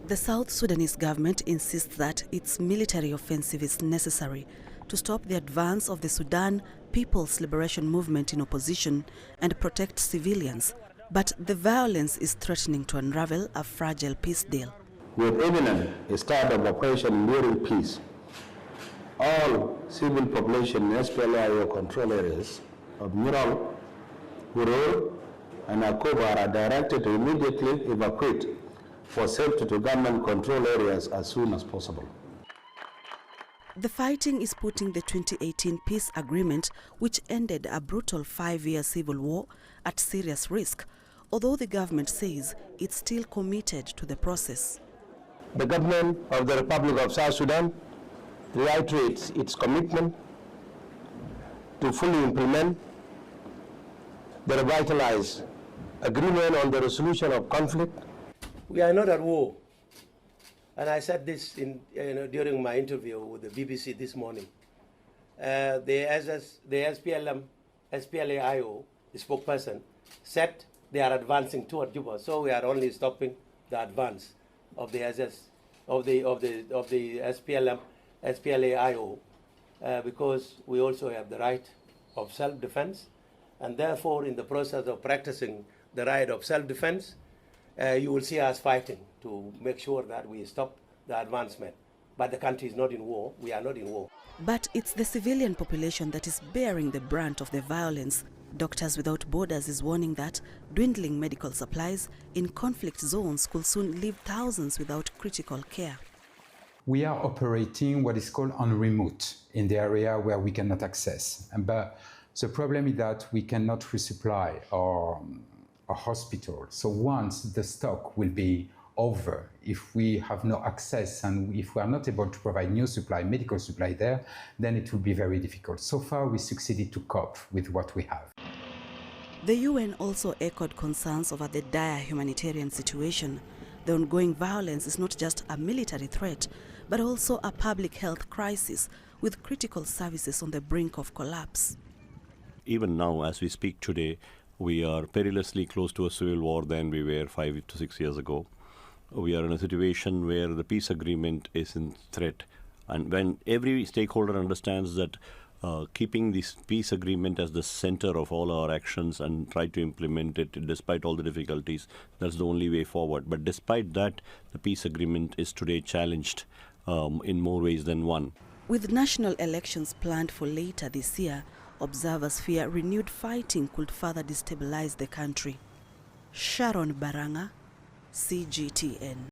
The South Sudanese government insists that its military offensive is necessary to stop the advance of the Sudan People's Liberation Movement in opposition and protect civilians. But the violence is threatening to unravel a fragile peace deal. With imminent start of operation during peace, all civil population in SPLA control areas of Mural, Hurur, and Akobar are directed to immediately evacuate for safety to government control areas as soon as possible. The fighting is putting the 2018 peace agreement, which ended a brutal 5-year civil war, at serious risk, although the government says it's still committed to the process. The government of the Republic of South Sudan reiterates its commitment to fully implement the revitalized agreement on the resolution of conflict. We are not at war. And I said this during my interview with the BBC this morning. The SPLA-IO, the spokesperson, said they are advancing toward Juba. So we are only stopping the advance of the SPLA-IO because we also have the right of self-defense, and therefore in the process of practicing the right of self-defense, you will see us fighting to make sure that we stop the advancement. But the country is not in war. We are not in war. But it's the civilian population that is bearing the brunt of the violence. Doctors Without Borders is warning that dwindling medical supplies in conflict zones could soon leave thousands without critical care. We are operating what is called en remote in the area where we cannot access. But the problem is that we cannot resupply our hospital. So once the stock will be over, if we have no access and if we are not able to provide new supply, medical supply there, then it will be very difficult. So far, we succeeded to cope with what we have. The UN also echoed concerns over the dire humanitarian situation. The ongoing violence is not just a military threat, but also a public health crisis with critical services on the brink of collapse. Even now, as we speak today, we are perilously close to a civil war than we were 5 to 6 years ago. We are in a situation where the peace agreement is in threat. And when every stakeholder understands that keeping this peace agreement as the center of all our actions and try to implement it despite all the difficulties, that's the only way forward. But despite that, the peace agreement is today challenged in more ways than one. With national elections planned for later this year, observers fear renewed fighting could further destabilize the country. Sharon Baranga, CGTN.